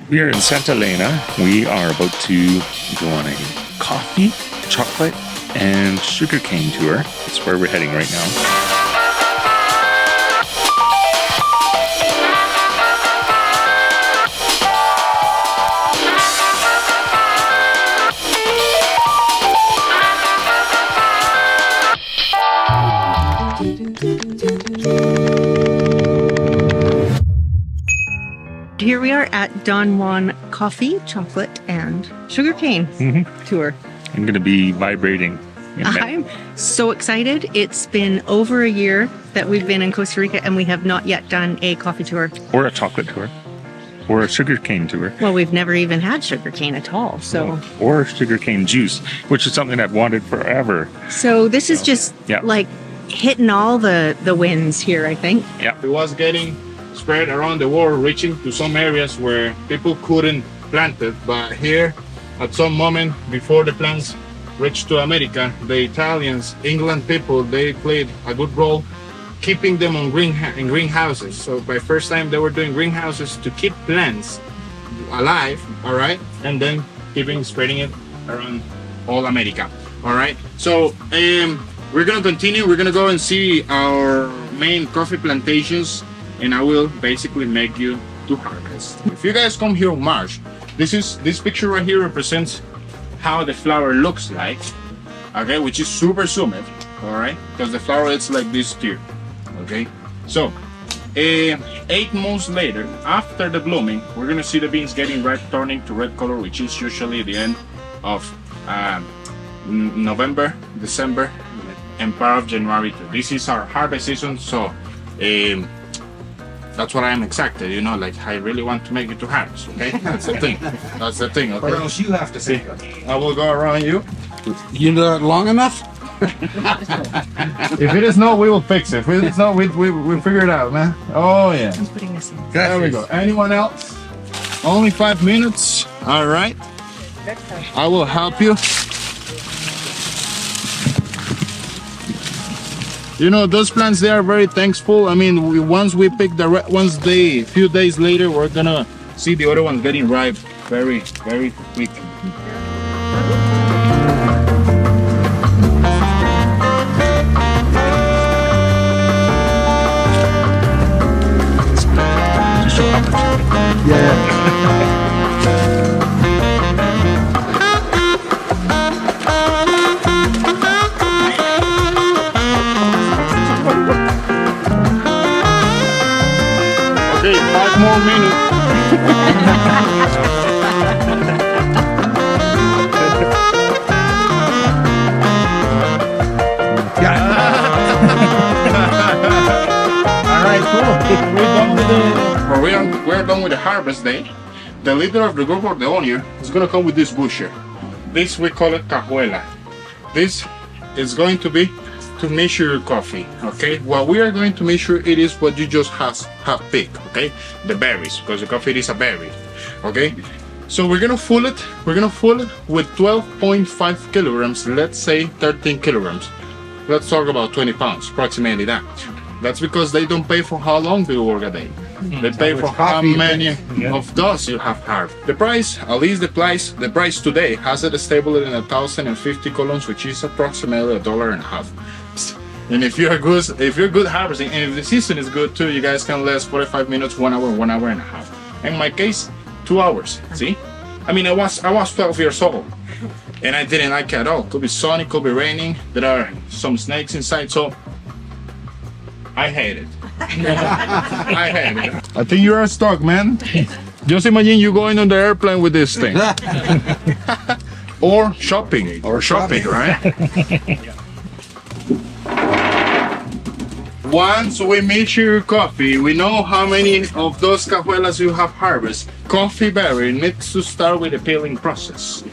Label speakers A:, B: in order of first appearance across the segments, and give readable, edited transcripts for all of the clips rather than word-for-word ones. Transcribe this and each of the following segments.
A: We are in Santa Elena. We are about to go on a coffee, chocolate, and sugarcane tour. That's where we're heading right now.
B: Here we are at Don Juan Coffee, Chocolate, and Sugarcane Tour.
A: I'm going to be vibrating.
B: I'm so excited. It's been over a year that we've been in Costa Rica and we have not yet done a coffee tour.
A: Or a chocolate tour. Or a sugarcane tour.
B: Well, we've never even had sugarcane at all, so...
A: Or sugarcane juice, which is something I've wanted forever.
B: So this is just like hitting all the wins here, I think.
A: Yeah.
C: It was getting spread around the world, reaching to some areas where people couldn't plant it. But here, at some moment before the plants reached to America, the Italians, England people, they played a good role keeping them on greenhouses. So by first time they were doing greenhouses to keep plants alive, all right, and then spreading it around all America, all right. So we're gonna continue. We're gonna go and see our main coffee plantations, and I will basically make you to harvest. If you guys come here in March, this picture right here represents how the flower looks like, okay, which is super zoomed, all right, because the flower is like this here, okay. So 8 months later, after the blooming, we're gonna see the beans getting ripe, turning to red color, which is usually the end of November, December, and part of January too. This is our harvest season, so that's what I am excited, you know, like I really want to make it to harvest, okay? That's the thing. That's the thing, okay?
D: Or else you have to say
C: I will go around you.
D: You know it long enough?
C: If it is not, we will fix it. If it is not, we figure it out, man. Oh yeah.
B: I'm putting this in.
C: There we go. Anyone else? Only 5 minutes. All right. I will help you. You know, those plants, they are very thankful. I mean, once we pick the red ones, a few days later, we're gonna see the other ones getting ripe very, very quick. Okay, 5 more minutes. Alright, cool. We're done with the harvest day. The leader of the group, or the owner, is gonna come with this bush here. This we call it cajuela. This is going to be to measure your coffee, okay? What we are going to measure, it is what you just have picked, okay? The berries, because the coffee is a berry, okay? So we're gonna full it with 12.5 kilograms, let's say 13 kilograms. Let's talk about 20 pounds, approximately that. That's because they don't pay for how long they work a day. They pay for how many of those you have harvested. The price, at least the price today, has it stable in 1,050 colons, which is approximately $1.50. And if you're good harvesting, and if the season is good too, you guys can last 45 minutes, 1 hour, 1 hour and a half. In my case, 2 hours. See? I mean, I was 12 years old, and I didn't like it at all. Could be sunny, could be raining. There are some snakes inside, so I hate it. I hate it. I think you are stuck, man. Just imagine you going on the airplane with this thing. Or shopping, right? Once we measure your coffee, we know how many of those cajuelas you have harvested. Coffee berry needs to start with the peeling process.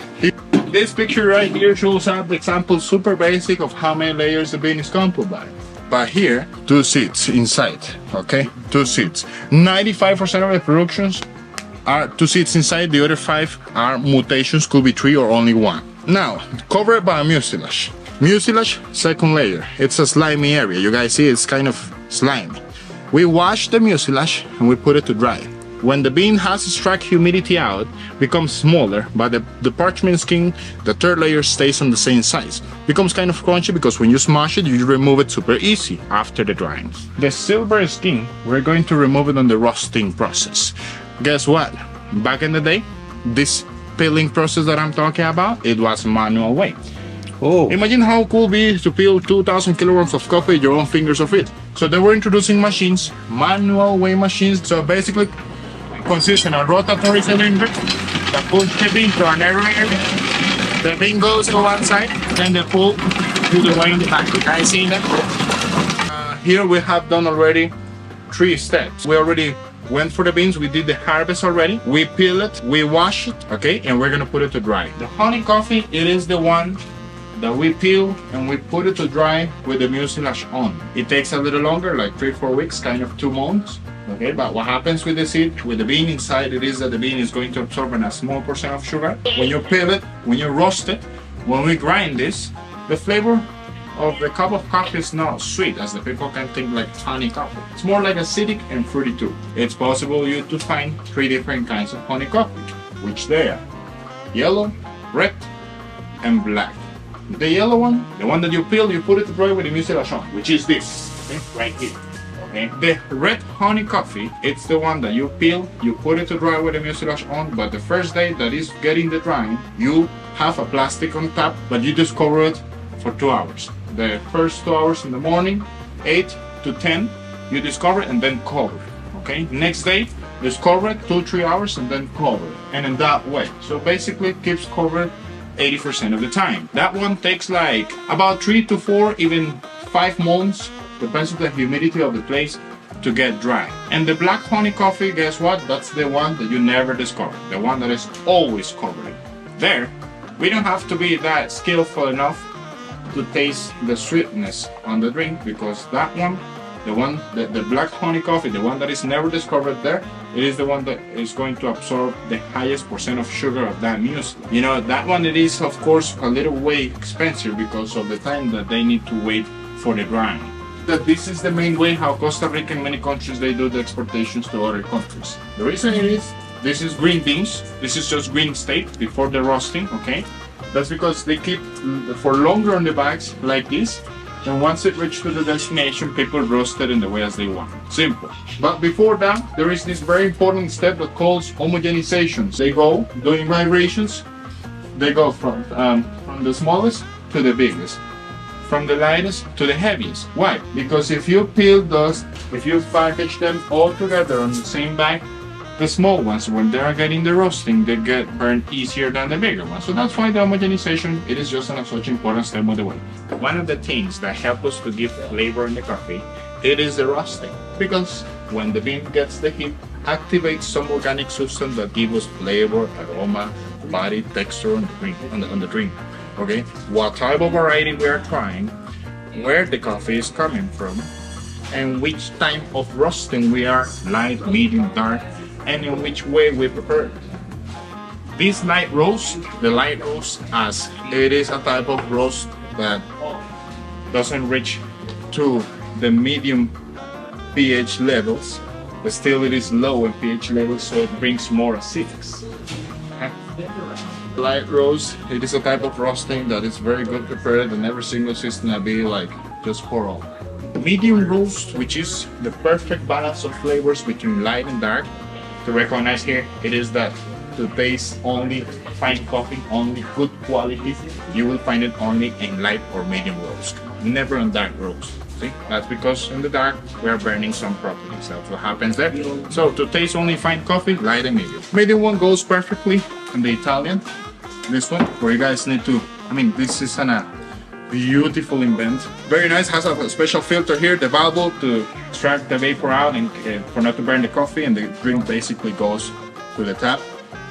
C: This picture right here shows an example, super basic, of how many layers the bean is composed by. But here, 2 seeds inside, okay? 2 seeds. 95% of the productions are 2 seeds inside, the other 5 are mutations, could be 3 or only 1. Now, covered by mucilage. Mucilage, second layer. It's a slimy area. You guys see it's kind of slimy. We wash the mucilage and we put it to dry. When the bean has struck humidity out, becomes smaller, but the parchment skin, the third layer, stays on the same size. Becomes kind of crunchy because when you smash it, you remove it super easy after the drying. The silver skin, we're going to remove it on the roasting process. Guess what? Back in the day, this peeling process that I'm talking about, it was manual way.
D: Oh.
C: Imagine how cool it be to peel 2,000 kilograms of coffee with your own fingers of it. So they were introducing machines, manual way machines. So basically, consists in a rotatory cylinder that pulls the bean to an area. The bean goes to one side, then they pull to the way in the back. You guys see that? Here we have done already 3 steps. We already went for the beans, we did the harvest already. We peel it, we wash it, okay, and we're gonna put it to dry. The honey coffee, it is the one that we peel and we put it to dry with the mucilage on. It takes a little longer, like 3-4 weeks, kind of 2 months. Okay, but what happens with the seed, with the bean inside, it is that the bean is going to absorb a small percent of sugar. When you peel it, when you roast it, when we grind this, the flavor of the cup of coffee is not sweet, as the people can think like honey coffee. It's more like acidic and fruity too. It's possible you to find 3 different kinds of honey coffee, which they are yellow, red, and black. The yellow one, the one that you peel, you put it to dry with the mucilage on, which is this, okay, right here. Okay. The red honey coffee, it's the one that you peel, you put it to dry with the mucilage on, but the first day that is getting the drying, you have a plastic on top, but you just cover it for 2 hours. The first 2 hours in the morning, 8 to 10, you discover it and then cover it. Okay. Next day, discover it 2-3 hours and then cover it. And in that way. So basically it keeps covered 80% of the time. That one takes like about 3 to 4, even 5 months. Depends on the humidity of the place to get dry. And the black honey coffee, guess what? That's the one that you never discover. The one that is always covered. There, we don't have to be that skillful enough to taste the sweetness on the drink, because that one, the black honey coffee, the one that is never discovered there, it is the one that is going to absorb the highest percent of sugar of that muesli. You know, that one, it is of course a little way expensive because of the time that they need to wait for the drying. That this is the main way how Costa Rica and many countries they do the exportations to other countries. The reason it is, this is green beans, this is just green state before the roasting, okay? That's because they keep for longer on the bags like this, and once it reaches to the destination, people roast it in the way as they want. Simple. But before that, there is this very important step that calls homogenization. They go doing vibrations, they go from the smallest to the biggest. From the lightest to the heaviest. Why? Because if you peel those, if you package them all together on the same bag, the small ones, when they are getting the roasting, they get burned easier than the bigger ones. So that's why the homogenization, it is just such important step of the way. One of the things that help us to give flavor in the coffee, it is the roasting. Because when the bean gets the heat, activates some organic substance that give us flavor, aroma, body, texture on the drink. Okay, what type of variety we are trying, where the coffee is coming from, and which type of roasting we are, light, medium, dark, and in which way we prepare it. This light roast, the light roast, as it is a type of roast that doesn't reach to the medium pH levels, but still it is low in pH levels, so it brings more acidics. Light roast, it is a type of roasting that is very good prepared, and every single system will be like just pour all. Medium roast, which is the perfect balance of flavors between light and dark. To recognize here, it is that to taste only fine coffee, only good quality, you will find it only in light or medium roast, never on dark roast. See, that's because in the dark we are burning some properties. That's what happens there. So to taste only fine coffee, light and medium. Medium one goes perfectly in the Italian. This one, where you guys need to, this is a beautiful invent. Very nice, has a special filter here, the valve to extract the vapor out and for not to burn the coffee, and the drink basically goes to the tap.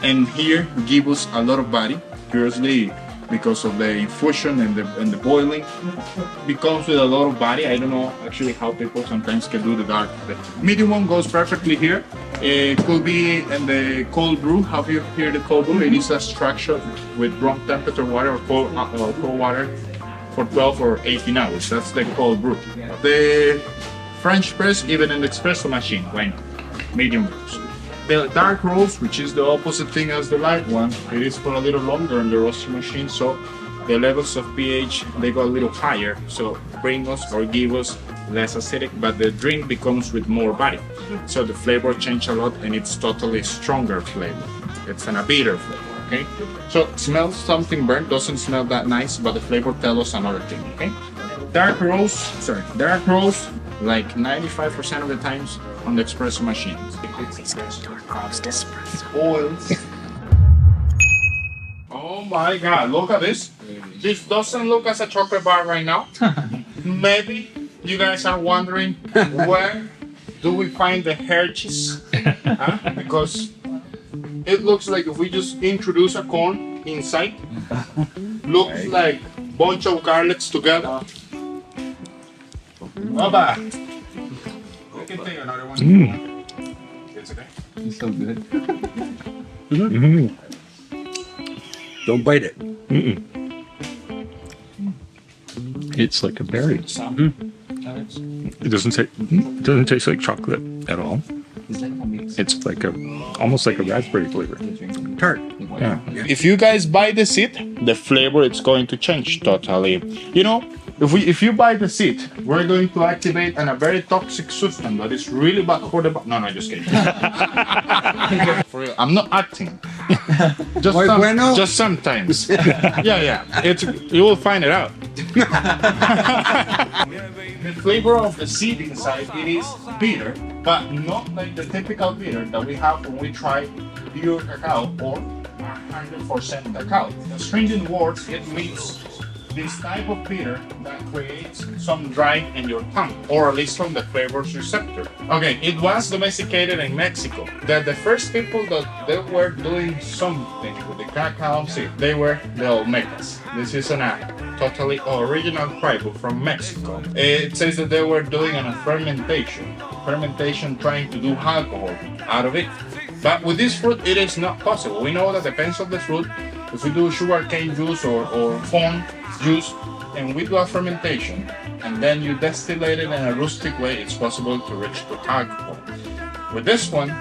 C: And here give us a lot of body, curiously, because of the infusion and the boiling. It comes with a lot of body. I don't know actually how people sometimes can do the dark. The medium one goes perfectly here. It could be in the cold brew. Have you heard the cold brew? It is a structure with room temperature water or cold water for 12 or 18 hours. That's the cold brew. The French press, even in the espresso machine, why not? Medium roast. The dark roast, which is the opposite thing as the light one, it is for a little longer in the roasting machine, so the levels of pH they go a little higher, so bring us or give us less acidic, but the drink becomes with more body. So the flavor change a lot, and it's totally stronger flavor. It's a bitter flavor. Okay, so smells something burnt, doesn't smell that nice, but the flavor tells us another thing. Okay, dark roast, like 95% of the times on the espresso machines. Oils. Oh my God! Look at this. This doesn't look as a chocolate bar right now. Maybe you guys are wondering where do we find the Hershey's? Because it looks like if we just introduce a cone inside, looks like bunch of garlics together. Bye-bye. We can take another one. It's okay.
D: It's so good.
E: Don't bite it.
A: It's like a berry. It doesn't taste like chocolate at all. It's like almost like a raspberry flavor.
E: Tart.
A: Yeah.
C: If you guys buy the seed, the flavor it's going to change totally. You know, if you buy the seed, we're going to activate a very toxic substance that is really bad for the body. No, just kidding. For real, I'm not acting. Just sometimes. Yeah. You will find it out. The flavor of the seed inside, it is bitter, but not like the typical bitter that we have when we try pure cacao or 100% cacao. The stringent words, it means this type of bitter that creates some dry in your tongue, or at least from the flavors receptor. Okay, it was domesticated in Mexico. The first people that they were doing something with the cacao seed, they were the Olmecas. This is a totally original tribe from Mexico. It says that they were doing a fermentation trying to do alcohol out of it. But with this fruit, it is not possible. We know that depends on the fruit. If we do sugarcane juice or corn juice, and we do a fermentation, and then you distillate it in a rustic way, it's possible to reach to alcohol. With this one,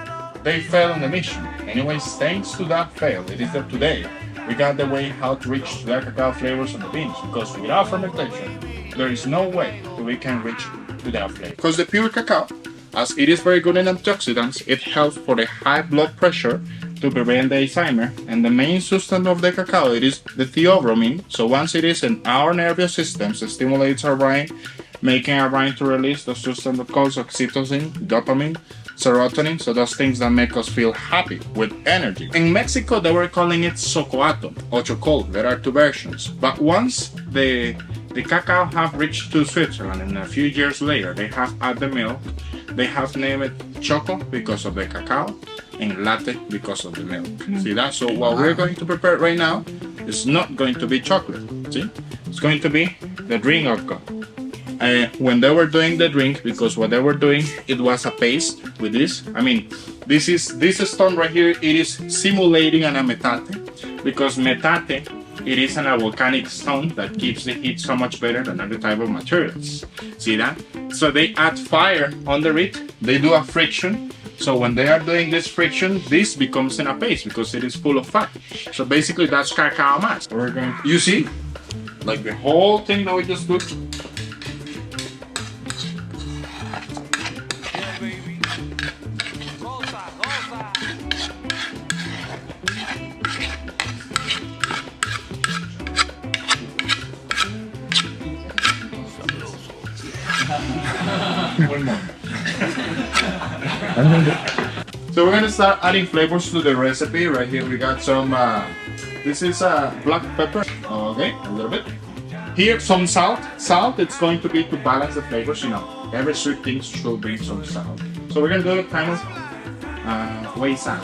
C: they failed on the mission. Anyways, thanks to that fail, it is that today we got the way how to reach the cacao flavors on the beans, because without fermentation, there is no way that we can reach to that flavor. Because the pure cacao, as it is very good in antioxidants, it helps for the high blood pressure to prevent the Alzheimer, and the main substance of the cacao, it is the theobromine. So once it is in our nervous systems, it stimulates our brain, making our brain to release the substance that causes oxytocin, dopamine, serotonin, so those things that make us feel happy with energy. In Mexico, they were calling it socoato or chocolate. There are two versions, but once the cacao have reached to Switzerland, and a few years later, they have added the milk. They have named it choco because of the cacao, and latte because of the milk. See that? So what we're going to prepare right now is not going to be chocolate. See? It's going to be the drink alcohol. When they were doing the drink, because what they were doing, it was a paste with this. I mean, this stone right here, it is simulating an metate, because metate, it is a volcanic stone that keeps the heat so much better than other type of materials. See that? So they add fire under it, they do a friction. So when they are doing this friction, this becomes in a paste because it is full of fat. So basically that's cacao mass. You see? Like the whole thing that we just put. One more. So we're gonna start adding flavors to the recipe. Right here we got some, this is black pepper, okay, a little bit. Here some salt. Salt, it's going to be to balance the flavors, you know. Every sweet thing should bring some salt. So we're gonna do it kind of way salt.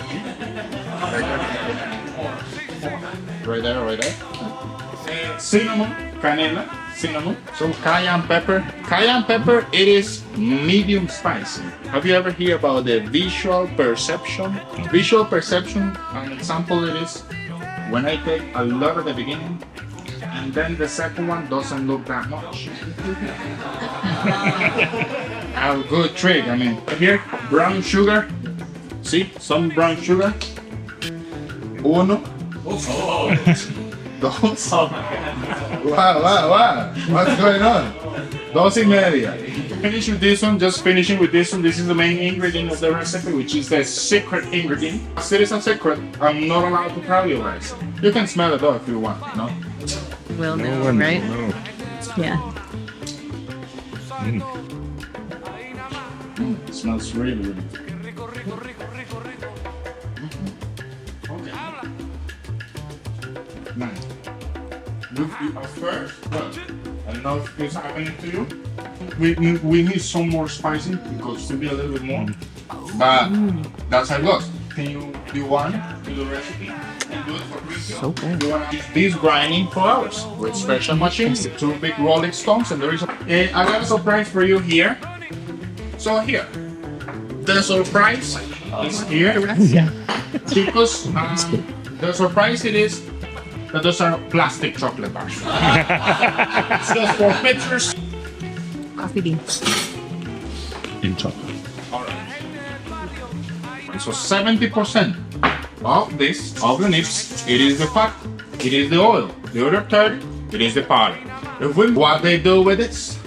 C: Right there. Cinnamon, canela. Cinnamon, some cayenne pepper. Cayenne pepper, it is medium spicy. Have you ever heard about the visual perception? Visual perception, an example it is when I take a lot at the beginning and then the second one doesn't look that much. A good trick, I mean. Here, brown sugar, See, some brown sugar. Uno. Dos. Wow. What's going on? Dos y media. Finish with this one, just finishing with this one. This is the main ingredient of the recipe, which is the secret ingredient. As it is a secret, I'm not allowed to tell you guys. You can smell it though if you want, no?
B: Will know, right?
A: No.
B: Yeah.
C: It smells really good. Nice. First, I don't know if it's happening to you. We need some more spicy because to be a little bit more. But that's how it goes. Can you do one to the recipe and do it for free?
B: So good.
C: You want to use these grinding flowers with special machines, 2 big rolling stones, and there is I got a surprise for you here. So here, the surprise is here.
B: Yeah.
C: Because the surprise it is that those are plastic chocolate bars. It's just for pictures.
B: Coffee beans.
A: In chocolate.
C: And so 70% of this, of the nips, it is the fat, it is the oil. The other third, it is the powder. What they do with this,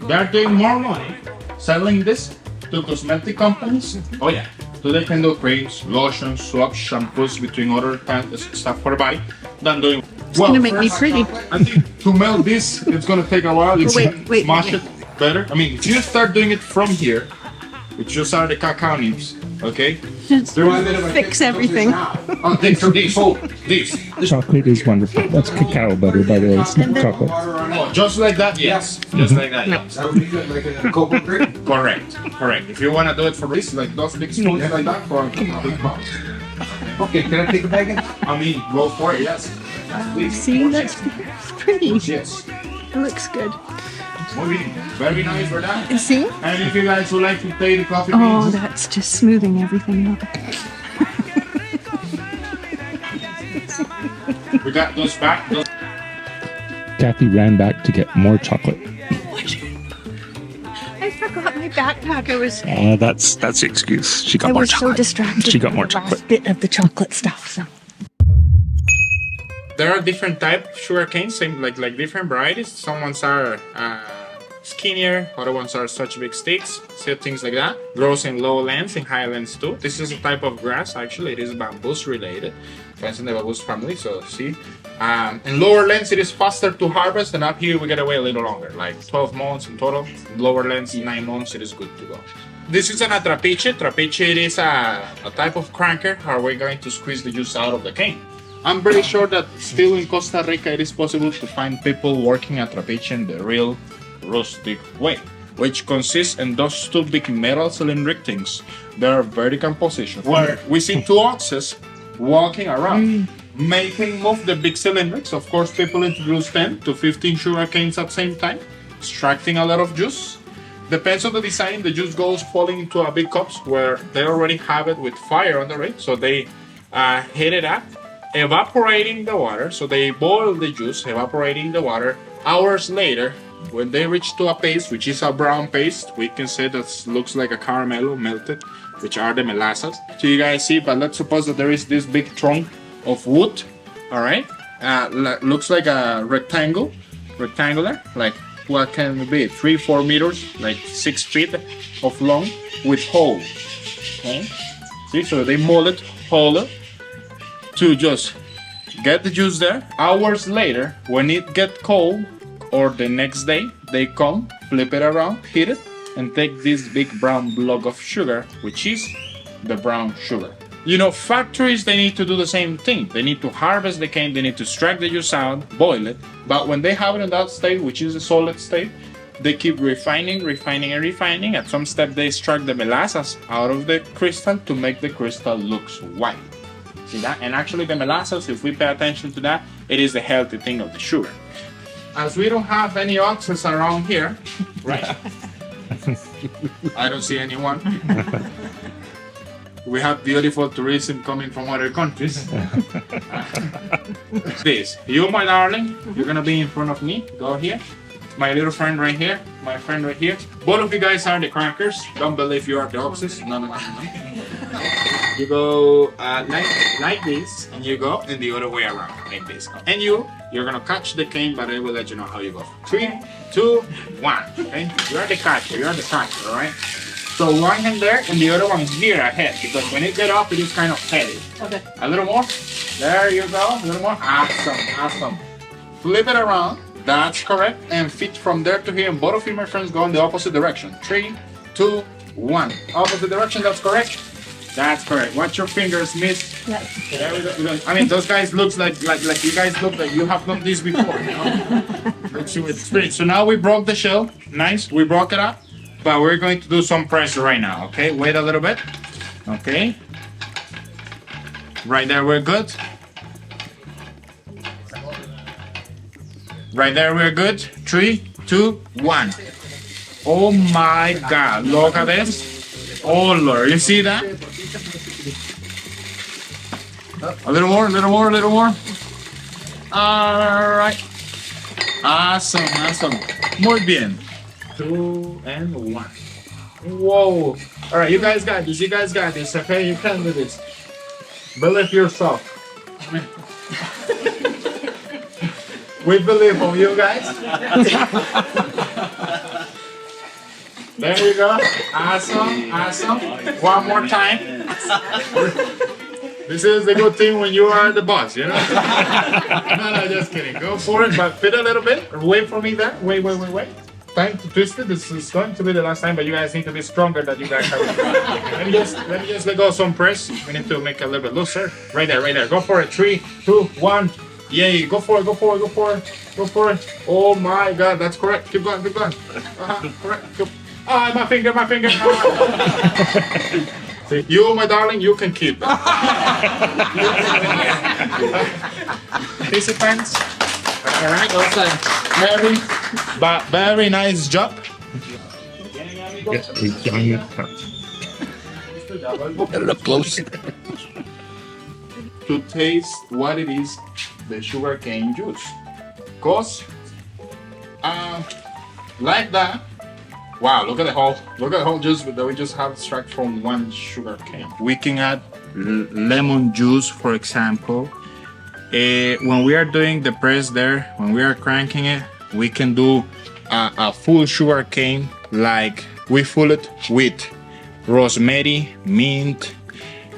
C: they're doing more money selling this to cosmetic companies. Oh yeah. So they can do creams, lotions, soaps, shampoos, between other kinds of stuff for the body than doing.
B: It's gonna make me pretty.
C: I think to melt this, it's gonna take a while. You can
B: Wait,
C: smash it better. I mean, if you start doing it from here, which just are the cacao nips, okay?
B: Just fix everything.
C: Oh, this.
A: Chocolate is wonderful. That's cacao butter, by the way. It's not chocolate.
C: Oh, just like that? Yes. Just like that. Yes.
E: That would be good, like a cocoa drink.
C: Correct. If you wanna do it for this, like those big spoons like that, for a big box.
E: Okay, can I take a bag in?
C: I mean, go for it. Yes. Please.
B: See, that's pretty.
C: Yes.
B: It looks good.
C: Very nice for that.
B: And see?
C: And if you guys would like to take the coffee
B: Oh,
C: beans,
B: that's just smoothing everything out.
C: we got those back.
A: Kathy ran back to get more chocolate.
B: I forgot my backpack.
A: That's the excuse. She got
B: I
A: more
B: was so
A: chocolate.
B: distracted.
A: She got
B: by
A: more
B: the
A: chocolate.
B: last bit of the chocolate stuff. So.
C: There are different type of sugar canes, same like different varieties. Some ones are skinnier, other ones are such big sticks, so things like that. Grows in lowlands and highlands too. This is a type of grass actually. It is bamboos related. Friends in the bamboos family. So see, in lower lands it is faster to harvest, and up here we gotta wait a little longer, like 12 months in total. In lower lands, 9 months. It is good to go. This is an trapiche. Trapiche it is a type of cranker how we're going to squeeze the juice out of the cane. I'm pretty sure that still in Costa Rica it is possible to find people working at trapiche in the real rustic way, which consists in those 2 big metal cylindric things. They are vertical position where we see 2 oxes walking around, making move the big cylindrics. Of course, people introduce 10 to 15 sugar canes at the same time, extracting a lot of juice. Depends on the design, the juice goes falling into a big cups where they already have it with fire under it, so they heat it up, evaporating the water. So they boil the juice, evaporating the water. Hours later, when they reach to a paste, which is a brown paste, we can say that looks like a caramel melted, which are the molasses. So you guys see, but let's suppose that there is this big trunk of wood, all right? Looks like a rectangular, like what can it be, 3-4 meters, like 6 feet of long, with holes, okay? See, so they mold it hollow to just get the juice there. Hours later, when it gets cold, or the next day, they come, flip it around, heat it, and take this big brown block of sugar, which is the brown sugar. You know, factories, they need to do the same thing. They need to harvest the cane, they need to extract the juice out, boil it. But when they have it in that state, which is a solid state, they keep refining. At some step, they extract the molasses out of the crystal to make the crystal looks white. See that? And actually the molasses, if we pay attention to that, it is the healthy thing of the sugar. As we don't have any oxes around here, right? I don't see anyone. We have beautiful tourism coming from other countries. This, you my darling, you're gonna be in front of me. Go here. My little friend right here. My friend right here. Both of you guys are the crackers. Don't believe you are the oxes. No. You go like this, and you go in the other way around, like this. And you're gonna catch the cane, but I will let you know how you go. 3, 2, 1. Okay? You're the catcher, all right? So one hand there, and the other one here ahead, because when it get up, it is kind of heavy.
B: Okay.
C: A little more. There you go. A little more. Awesome. Flip it around. That's correct. And feet from there to here, and both of you, my friends, go in the opposite direction. 3, 2, 1. Opposite direction. That's correct. That's correct. Watch your fingers miss.
B: Yeah.
C: There we go. I mean, those guys look like you guys look like you have done this before. You know? Let's see with experience. So now we broke the shell. Nice. We broke it up. But we're going to do some pressure right now. Okay. Wait a little bit. Okay. Right there, we're good. Right there, we're good. 3, 2, 1. Oh my God! Look at this. Oh Lord, you see that? A little more. All right. Awesome. Muy bien. 2 and 1. Whoa. All right, you guys got this. Okay, you can do this. Believe yourself. We believe in you guys. There you go. Awesome. One more time. This is the good thing when you are the boss, you know? No, just kidding. Go for it, but fit a little bit. Wait for me there. Wait. Time to twist it. This is going to be the last time, but you guys need to be stronger than you guys have. Let me just let go of some press. We need to make it a little bit looser. Right there. Go for it. 3, 2, 1. Yay. Go for it. Oh my God, that's correct. Keep going. Correct. Ah, my finger. See, you, my darling, you can keep it. Participants. All right, awesome. Very nice job.
A: Get it up close.
C: To taste what it is, the sugarcane juice. Cause, like that. Wow, look at the whole juice that we just have extract from one sugarcane. We can add lemon juice, for example. When we are doing the press there, when we are cranking it, we can do a full sugar cane, like we fill it with rosemary, mint,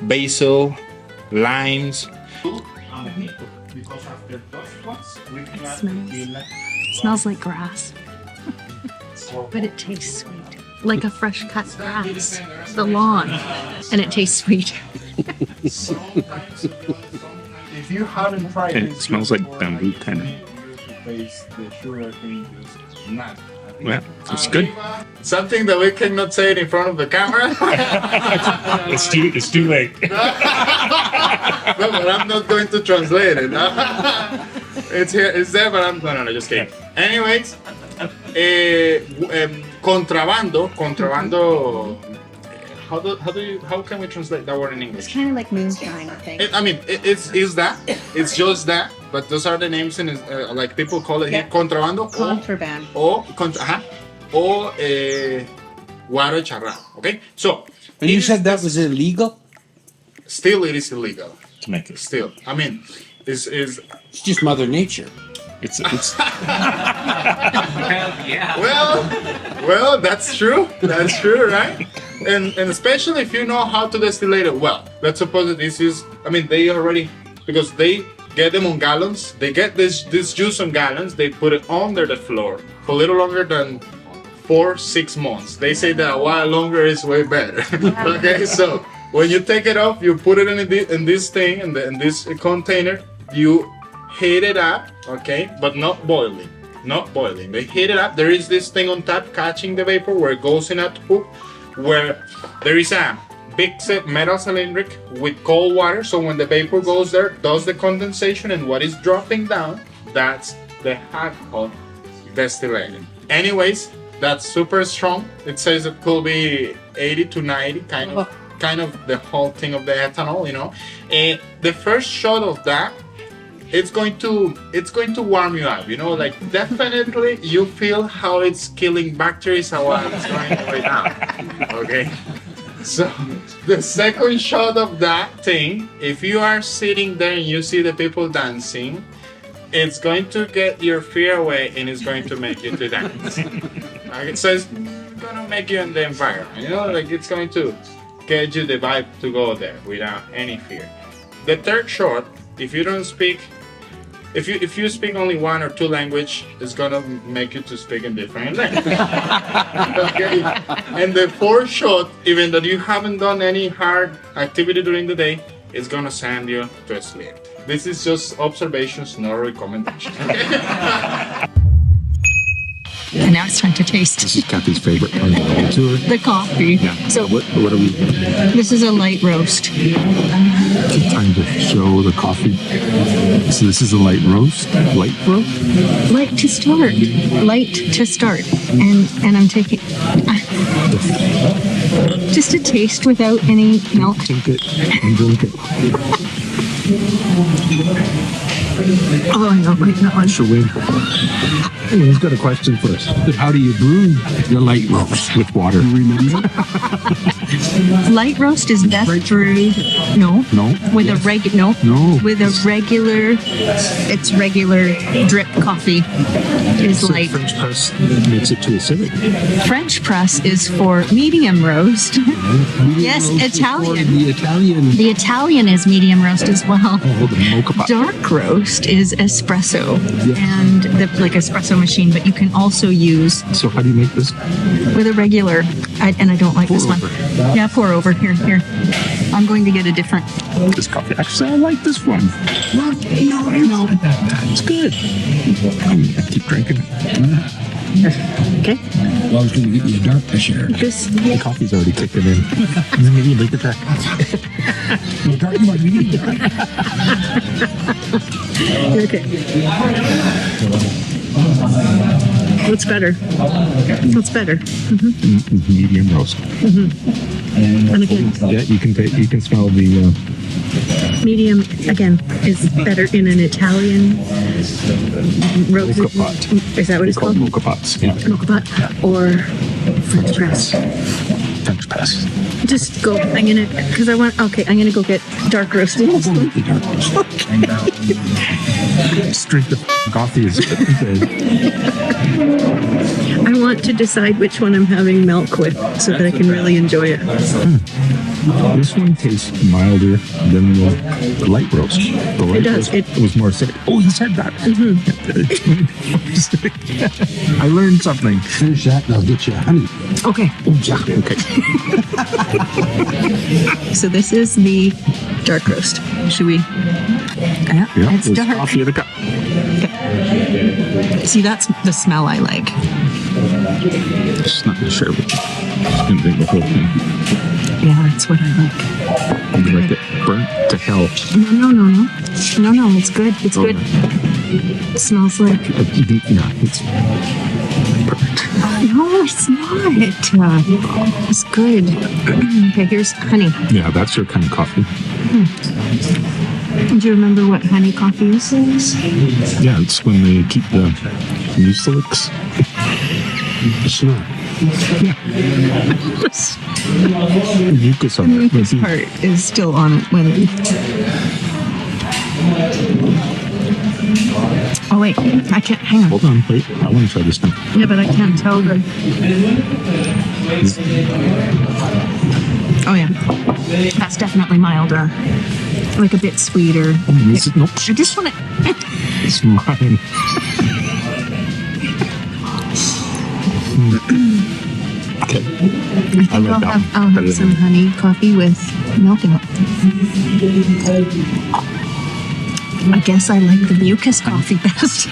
C: basil, limes.
B: Smells like grass. But it tastes sweet. Like a fresh cut grass. The lawn. And it tastes sweet.
C: If you haven't tried
A: It smells like bamboo kind of. Yeah, it's good.
C: Something that we cannot say it in front of the camera.
A: It's too late.
C: No, but I'm not going to translate it. It's here, it's there, but I'm no, just kidding. Anyways, contrabando. How can we translate that word in English?
B: It's kind of like moonshine, I think.
C: It's just that, but those are the names in like people call it here, contrabando.
B: Contraband.
C: O guaro charrao. Okay, so.
D: And you said that was illegal?
C: Still, it is illegal.
A: To make it.
C: Still, I mean, is
D: It's just Mother Nature.
A: It's
C: well, that's true, right? And especially if you know how to distillate it well. Let's suppose that this is, I mean, they already, because they get them on gallons, they get this juice on gallons, they put it under the floor for a little longer than 4-6 months. They say that a while longer is way better. Okay, so when you take it off, you put it in this thing, in this container, you heat it up, okay, but not boiling. They heat it up. There is this thing on top catching the vapor where it goes in a tube, where there is a big metal cylindric with cold water. So when the vapor goes there, does the condensation, and what is dropping down, that's the alcohol distillating. Anyways, that's super strong. It says it could be 80 to 90, kind of the whole thing of the ethanol, you know. And the first shot of that, it's going to warm you up, you know, like definitely you feel how it's killing bacteria while it's going way down. Okay. So the second shot of that thing, if you are sitting there and you see the people dancing, it's going to get your fear away and it's going to make you to dance. Right? So it's gonna make you in the environment, you know, like it's going to get you the vibe to go there without any fear. The third shot, if you don't speak, if you speak only one or two language, it's gonna make you to speak in different language. Okay. And the fourth shot, even though you haven't done any hard activity during the day, it's gonna send you to sleep. This is just observations, no recommendations.
B: And now it's time to taste
A: This is Kathy's favorite part of the whole tour.
B: the coffee.
A: Yeah.
B: So
A: What are we?
B: this is a light roast.
A: Time to show the coffee. So this is a light roast. Light roast.
B: Light to start. Light to start. And I'm taking just a taste without any milk.
A: Take it and drink it.
B: Oh, I don't like that one.
A: Sure, win. He's got a question first.
D: How do you brew your light roast?
A: With water.
D: Remember?
B: Light roast is best brewed. No.
A: No.
B: With a regular.
A: No.
B: With a regular. It's regular drip coffee. Is
A: So
B: light.
A: French press makes it too acidic.
B: French press is for medium roast. Yes, Italian.
D: The Italian.
B: The Italian is medium roast as well.
A: Oh, the mocha pot.
B: Dark roast is espresso and like espresso machine, but you can also use
A: So how do you make this?
B: with a regular. And I don't like this one.
A: over.
B: Yeah, pour over. Here. I'm going to get a different.
A: This coffee. Actually, I like this one.
D: No.
A: It's good. I keep drinking it.
B: Okay.
D: Well, I was going to get you a dark to share.
B: This.
A: The coffee's already kicking in. Maybe you like the track.
D: No, dark, you want to eat it.
B: Okay. What's better? What's better?
A: Medium roast.
B: And again,
A: Yeah, you can smell the.
B: medium again is better in an Italian roast.
A: Mocha pot.
B: Is that what it's called?
A: Mocha pots. Yeah.
B: Mocha pot or French press?
A: French press.
B: Just go. I'm gonna because I want. Okay, I'm gonna go get dark roasted.
D: The dark roast.
A: Just drink the coffee. Is
B: I want to decide which one I'm having milk with so that I can really enjoy it.
A: This one tastes milder than the light roast. The light
B: does.
A: roast was more acidic. Oh, he said that. I learned something.
D: Finish that and I'll get you honey.
B: Okay.
A: Oh, yeah. Okay.
B: So this is the dark roast. Should we? Yeah,
A: Yeah,
B: it's dark.
A: Coffee in a cup.
B: See, that's the smell I like.
A: Just not going to share with you. Just going to drink the whole thing.
B: Yeah, that's what I like.
A: You like it burnt to hell.
B: No. It's good. It's good. It smells like.
A: Yeah, it's perfect.
B: No, it's not. It's good. Okay, here's honey.
A: Yeah, that's your kind of coffee.
B: Do you remember what honey coffee is?
A: Yeah, it's when they keep the mucilix.
D: It's not.
A: Mucus on
B: The
A: it.
B: mucus part is still on it when. Oh wait, I can't. Hang on.
A: Hold on, wait. I want to try this now.
B: Yeah, but I can't tell the. Oh yeah, that's definitely milder, like a bit sweeter.
A: This is, nope,
B: I just want to.
A: it's mine. Okay. I like that one.
B: I'll have some honey coffee with milk in it. I guess I like the mucus coffee best.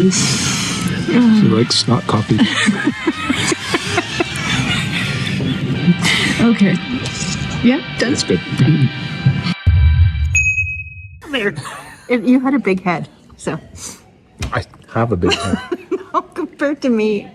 A: She likes snot coffee.
B: Okay. Yeah, done.
A: That's good.
B: There. You had a big head, so
A: I have a big head.
B: compared to me,